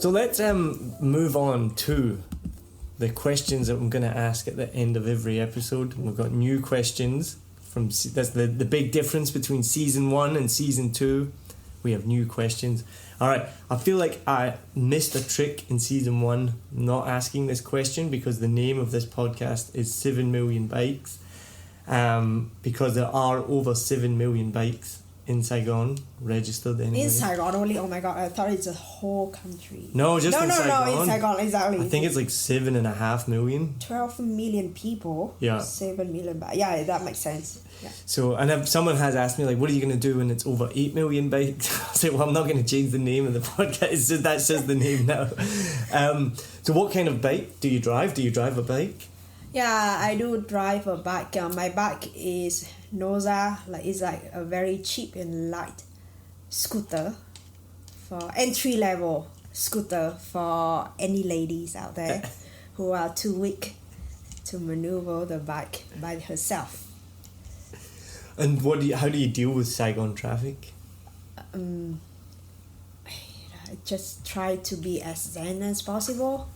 So let's move on to the questions that I'm going to ask at the end of every episode. We've got new questions that's the big difference between season 1 and season 2. We have new questions. All right, I feel like I missed a trick in season 1 not asking this question, because the name of this podcast is 7 Million Bikes, because there are over 7 million bikes in Saigon registered anyway. In Saigon only? Oh my god, I thought it's a whole country. No, just in Saigon. No, in Saigon, exactly. I think it's like 7.5 million. 12 million people. Yeah. 7 million. Yeah, that makes sense. Yeah. So, and if someone has asked me, like, what are you going to do when it's over 8 million bikes? I say, well, I'm not going to change the name of the podcast. That's just the name now. So what kind of bike do you drive? Do you drive a bike? Yeah, I do drive a bike. My bike is Noza. It's like a very cheap and light scooter for entry-level scooter for any ladies out there who are too weak to maneuver the bike by herself. And how do you deal with Saigon traffic? I just try to be as zen as possible.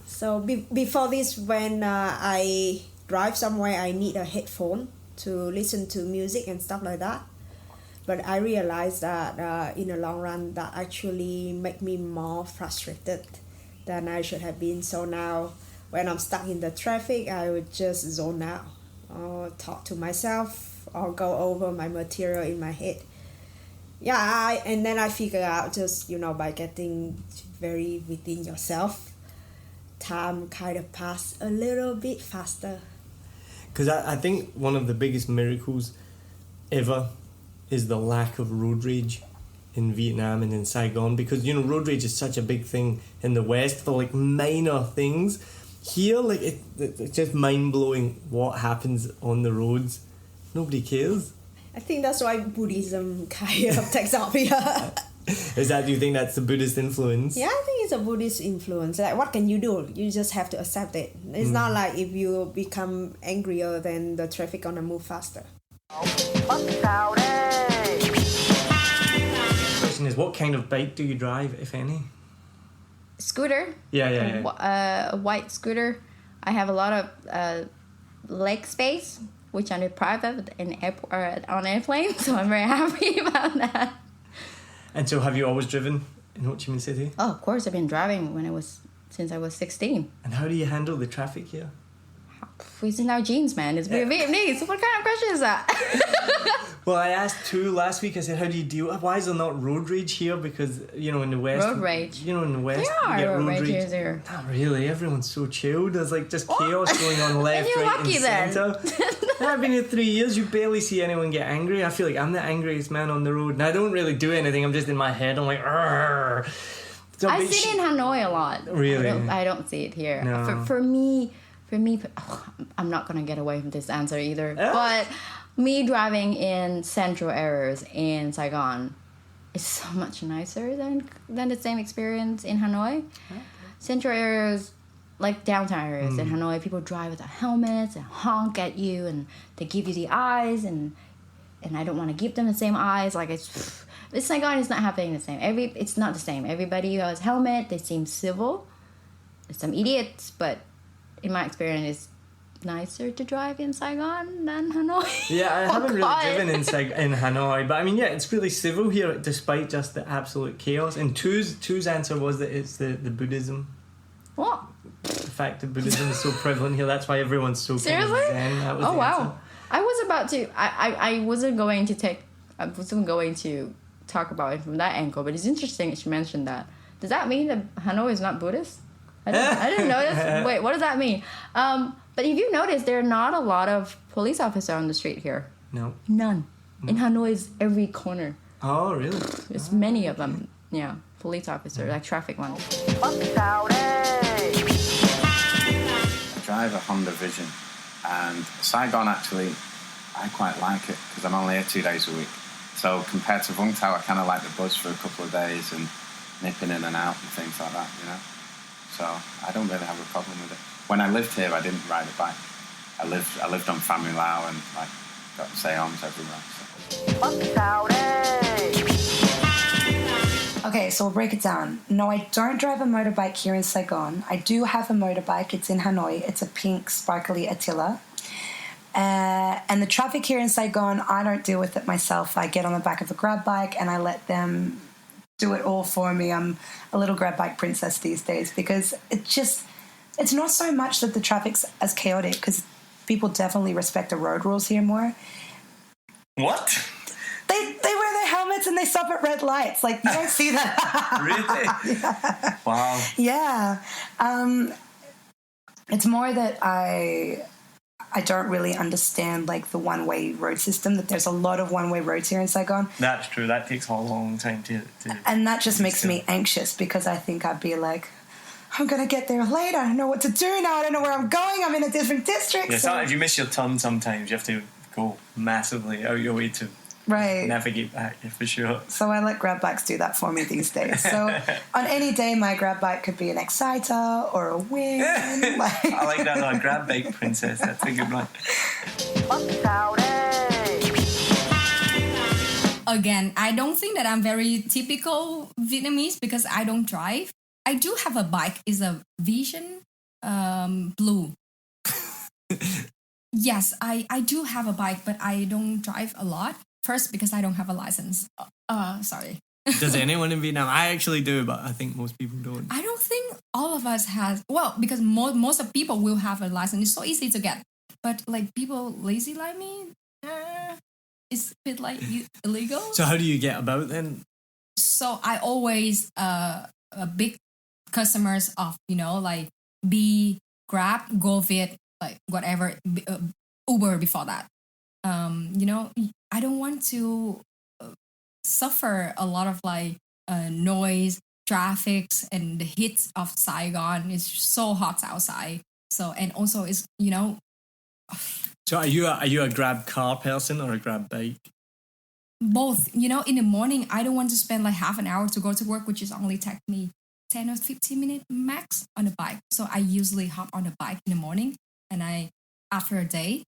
So before this, when I drive somewhere, I need a headphone to listen to music and stuff like that. But I realized that in the long run, that actually make me more frustrated than I should have been. So now, when I'm stuck in the traffic, I would just zone out, or talk to myself, or go over my material in my head. Yeah, and then I figure out just, by getting very within yourself, time kind of pass a little bit faster. Because I think one of the biggest miracles ever is the lack of road rage in Vietnam and in Saigon, because road rage is such a big thing in the West for like minor things. Here, like it's just mind-blowing what happens on the roads. Nobody cares. I think that's why Buddhism kind of takes up here. Do you think that's the Buddhist influence? Yeah, I think it's a Buddhist influence. Like, what can you do? You just have to accept it. It's not like if you become angrier, then the traffic gonna move faster. Question is, what kind of bike do you drive, if any? Scooter. Yeah. A white scooter. I have a lot of leg space, which I'm deprived of on airplane, so I'm very happy about that. And so have you always driven in Ho Chi Minh City? Oh, of course. I've been driving since I was 16. And how do you handle the traffic here? It's in our genes, man. It's Vietnamese. What kind of question is that? Well, I asked two last week. I said, how do you deal? Why is there not road rage here? Because, in the West... Road rage. In the West, there you get are road rage. rages here. Not really. Everyone's so chilled. There's like just chaos going on left, and you're right, lucky and then. centre. I've been here 3 years. You barely see anyone get angry. I feel like I'm the angriest man on the road. And I don't really do anything. I'm just in my head. I'm like, argh. I see it in Hanoi a lot. Really? I don't see it here. No. For me, I'm not going to get away from this answer either. But me driving in central areas in Saigon is so much nicer than the same experience in Hanoi. Okay. Central areas, like downtown areas in Hanoi, people drive without helmets and honk at you, and they give you the eyes, and I don't want to give them the same eyes. Like this Saigon is not happening the same. It's not the same. Everybody who has helmet, they seem civil. There's some idiots, but in my experience, it's nicer to drive in Saigon than Hanoi. Yeah, I haven't really driven in Hanoi, but I mean, yeah, it's really civil here despite just the absolute chaos. And two's answer was that it's the Buddhism. What? The fact that Buddhism is so prevalent here, that's why everyone's so Seriously? kind of zen. That was the wow. answer. I was about to... I wasn't going to talk about it from that angle, but it's interesting that you mentioned that. Does that mean that Hanoi is not Buddhist? I didn't notice. Wait, what does that mean? But if you notice, there are not a lot of police officers on the street here. No. None. In Hanoi, is every corner. Oh, really? There's many of them. Yeah, police officers, like traffic ones. I drive a Honda Vision, and Saigon actually, I quite like it because I'm only here 2 days a week. So compared to Vung Tau, I kind of like the bus for a couple of days and nipping in and out and things like that, So I don't really have a problem with it. When I lived here, I didn't ride a bike. I lived on Family Lao and got seance everywhere. So. Okay, so we'll break it down. No, I don't drive a motorbike here in Saigon. I do have a motorbike. It's in Hanoi. It's a pink, sparkly Attila. And the traffic here in Saigon, I don't deal with it myself. I get on the back of a grab bike and I let them do it all for me. I'm a little grab bike princess these days because it's not so much that the traffic's as chaotic because people definitely respect the road rules here more. What? They wear their helmets and they stop at red lights. Like, you don't see that. Really? Yeah. Wow. Yeah. It's more that I don't really understand, like, the one-way road system, that there's a lot of one-way roads here in Saigon. That's true. That takes a long time to and that just makes me anxious because I think I'd be like, I'm going to get there late. I don't know what to do now. I don't know where I'm going. I'm in a different district. Yeah, so if you miss your turn sometimes, you have to go massively out your way to navigate back, for sure. So I let grab bikes do that for me these days. So on any day, my grab bike could be an Exciter or a Nguyen. I like that, grab bike princess. That's a good one. Again, I don't think that I'm very typical Vietnamese because I don't drive. I do have a bike. It's a Vision Blue. Yes, I do have a bike, but I don't drive a lot. First, because I don't have a license. Sorry. Does anyone in Vietnam? I actually do, but I think most people don't. I don't think all of us has. Well, because most of people will have a license. It's so easy to get. But like people lazy like me, it's a bit like illegal. So how do you get about then? So I always a big customers of like Be, Grab, GoVid, like whatever, Uber before that. I don't want to suffer a lot of like noise, traffic, and the heat of Saigon. It's so hot outside. So and also it's So are you a Grab car person or a Grab bike? Both. In the morning I don't want to spend like half an hour to go to work, which is only take me 10 or 15 minutes max on the bike. So I usually hop on the bike in the morning, and after a day,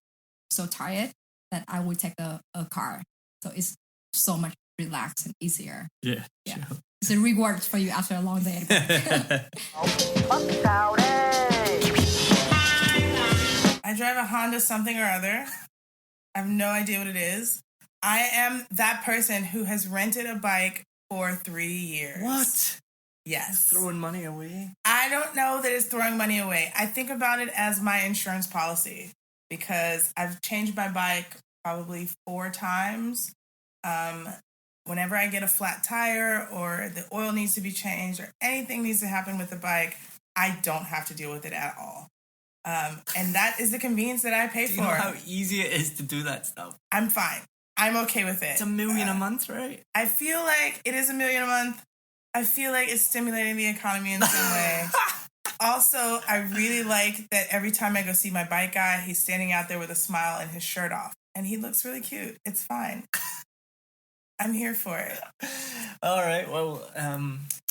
so tired that I would take a car. So it's so much relaxed and easier. Yeah. Sure. It's a reward for you after a long day at work. I drive a Honda something or other. I have no idea what it is. I am that person who has rented a bike for 3 years. What? Yes. Throwing money away? I don't know that it's throwing money away. I think about it as my insurance policy because I've changed my bike probably 4 times. Whenever I get a flat tire or the oil needs to be changed or anything needs to happen with the bike, I don't have to deal with it at all. And that is the convenience that I pay for. Do you know how easy it is to do that stuff? I'm fine. I'm okay with it. It's $1 million a month, right? I feel like it is $1 million a month. I feel like it's stimulating the economy in some way. Also, I really like that every time I go see my bike guy, he's standing out there with a smile and his shirt off. And he looks really cute. It's fine. I'm here for it. All right. Well,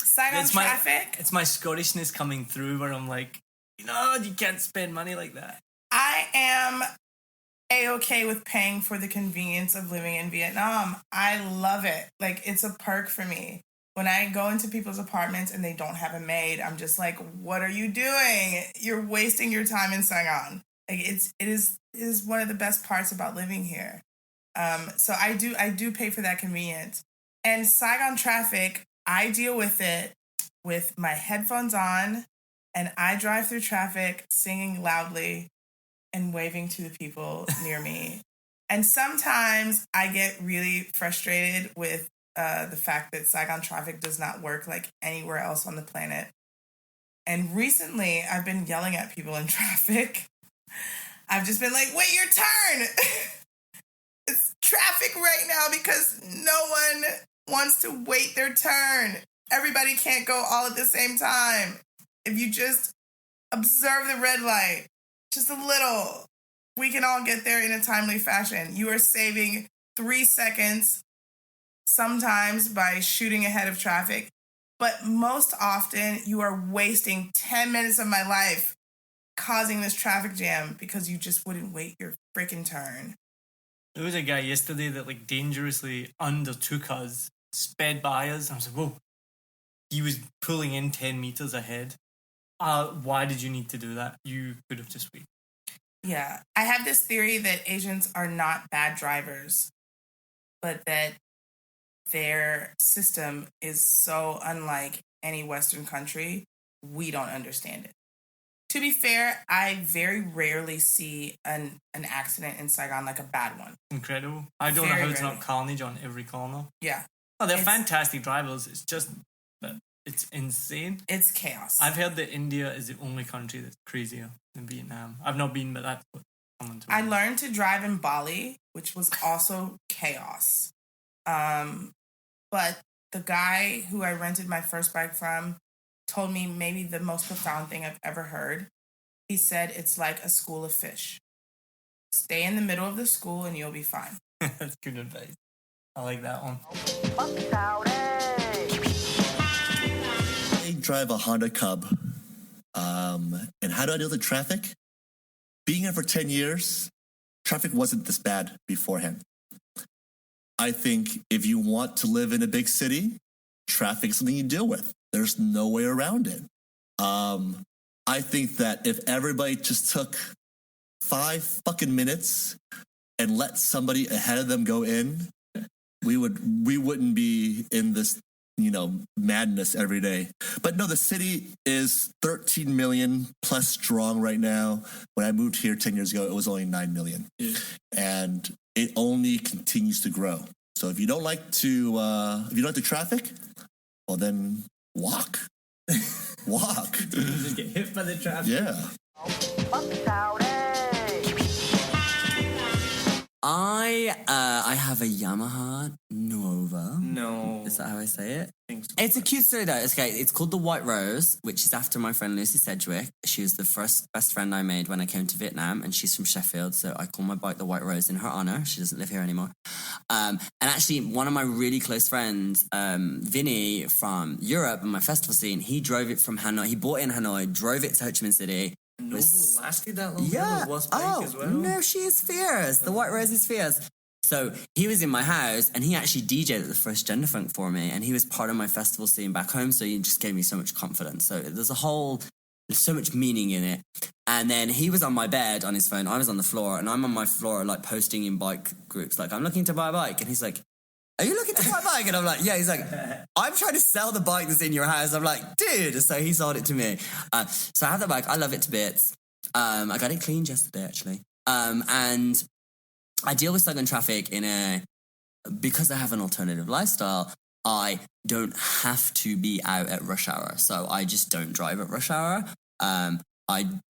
Saigon traffic. It's my Scottishness coming through where I'm like, you can't spend money like that. I am A-okay with paying for the convenience of living in Vietnam. I love it. Like, it's a perk for me. When I go into people's apartments and they don't have a maid, I'm just like, what are you doing? You're wasting your time in Saigon. Like, it is one of the best parts about living here. So I do pay for that convenience. And Saigon traffic, I deal with it with my headphones on, and I drive through traffic singing loudly and waving to the people near me. And sometimes I get really frustrated with the fact that Saigon traffic does not work like anywhere else on the planet. And recently, I've been yelling at people in traffic. I've just been like, wait your turn! It's traffic right now because no one wants to wait their turn. Everybody can't go all at the same time. If you just observe the red light, just a little, we can all get there in a timely fashion. You are saving 3 seconds sometimes by shooting ahead of traffic, but most often you are wasting 10 minutes of my life causing this traffic jam because you just wouldn't wait your freaking turn. There was a guy yesterday that like dangerously undertook us, sped by us. I was like, whoa, he was pulling in 10 meters ahead. Why did you need to do that? You could have just waited. Yeah. I have this theory that Asians are not bad drivers, but that their system is so unlike any Western country, we don't understand it. To be fair, I very rarely see an accident in Saigon, like a bad one. Incredible. I don't know how it's not carnage on every corner. Yeah. Oh, they're fantastic drivers. It's just that it's insane. It's chaos. I've heard that India is the only country that's crazier than Vietnam. I've not been, but that's what someone told me. I learned to drive in Bali, which was also chaos. But the guy who I rented my first bike from told me maybe the most profound thing I've ever heard. He said it's like a school of fish. Stay in the middle of the school and you'll be fine. That's good advice. I like that one. I drive a Honda Cub. And how do I deal with traffic? Being here for 10 years, traffic wasn't this bad beforehand. I think if you want to live in a big city, traffic is something you deal with. There's no way around it. I think that if everybody just took 5 fucking minutes and let somebody ahead of them go in, we wouldn't be in this, madness every day. But no, the city is 13 million plus strong right now. When I moved here 10 years ago, it was only 9 million. Yeah. And it only continues to grow. So if you don't like the traffic, well then walk. Walk. Just get hit by the traffic. Yeah. I have a Yamaha Nova. No. Is that how I say it? I think so. It's a cute story though. It's called the White Rose, which is after my friend Lucy Sedgwick. She was the first best friend I made when I came to Vietnam, and she's from Sheffield, so I call my bike the White Rose in her honor. She doesn't live here anymore. And actually, one of my really close friends, Vinny from Europe and my festival scene, he drove it from Hanoi. He bought it in Hanoi, drove it to Ho Chi Minh City. Nova lasted that long? Yeah. Was bike as well? No, she is fierce. The White Rose is fierce. So he was in my house and he actually DJed at the first Gender Funk for me, and he was part of my festival scene back home, so he just gave me so much confidence. So there's so much meaning in it. And then he was on my bed on his phone, I was on the floor, and I'm on my floor like posting in bike groups like, I'm looking to buy a bike, and he's like, are you looking to buy a bike? And I'm like, yeah. He's like, I'm trying to sell the bike that's in your house. I'm like, dude. So he sold it to me. So I have the bike. I love it to bits. I got it cleaned yesterday, actually. And I deal with Saigon traffic because I have an alternative lifestyle, I don't have to be out at rush hour. So I just don't drive at rush hour. I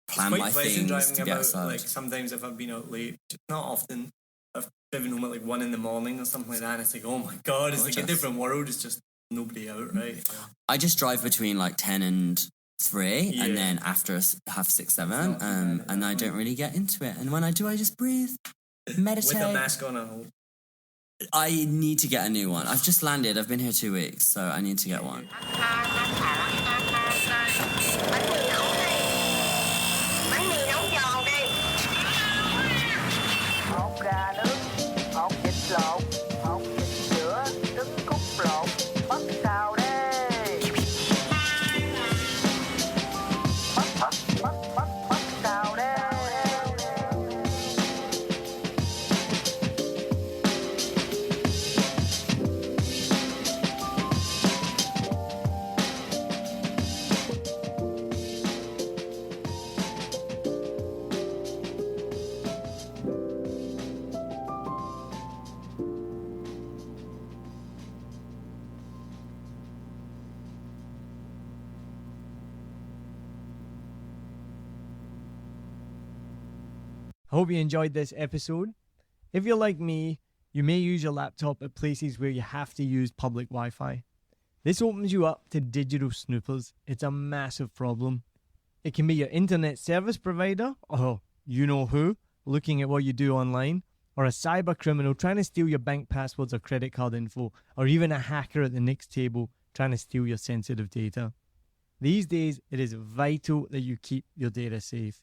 plan my things to get outside. Like sometimes if I've been out late, not often, I've driven home at like 1 a.m. or something like that, and it's like, oh my God, it's like a different world. It's just nobody out, right? I just drive between like 10 and 3, and then after 6:30, 7, and I don't really get into it. And when I do, I just breathe, meditate. With a mask on, I hope. I need to get a new one. I've just landed. I've been here 2 weeks, so I need to get one. I hope you enjoyed this episode. If you're like me, you may use your laptop at places where you have to use public Wi-Fi. This opens you up to digital snoopers. It's a massive problem. It can be your internet service provider, or you know who, looking at what you do online, or a cyber criminal trying to steal your bank passwords or credit card info, or even a hacker at the next table trying to steal your sensitive data. These days, it is vital that you keep your data safe.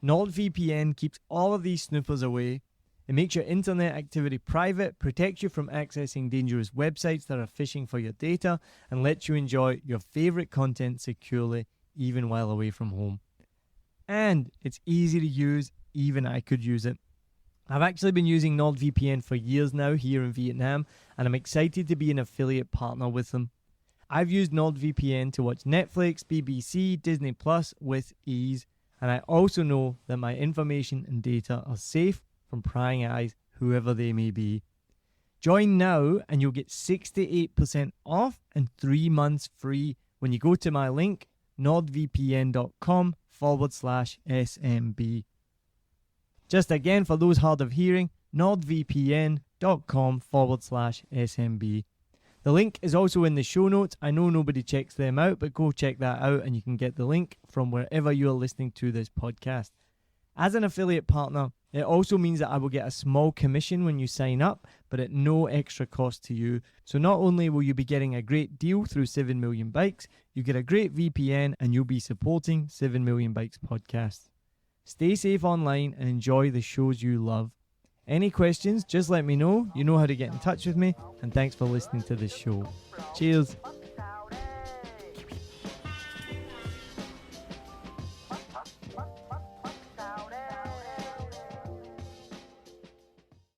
NordVPN keeps all of these snoopers away, It makes your internet activity private, protects you from accessing dangerous websites that are phishing for your data, and lets you enjoy your favorite content securely, even while away from home. And it's easy to use, even I could use it. I've actually been using NordVPN for years now here in Vietnam, and I'm excited to be an affiliate partner with them. I've used NordVPN to watch Netflix, BBC, Disney Plus with ease, and I also know that my information and data are safe from prying eyes, whoever they may be. Join now and you'll get 68% off and 3 months free when you go to my link, nordvpn.com/SMB. Just again, for those hard of hearing, nordvpn.com/SMB. The link is also in the show notes. I know nobody checks them out, but go check that out and you can get the link from wherever you're listening to this podcast. As an affiliate partner, it also means that I will get a small commission when you sign up, but at no extra cost to you. So not only will you be getting a great deal through 7 Million Bikes, you get a great VPN and you'll be supporting 7 Million Bikes podcast. Stay safe online and enjoy the shows you love. Any questions, just let me know. You know how to get in touch with me. And thanks for listening to this show. Cheers.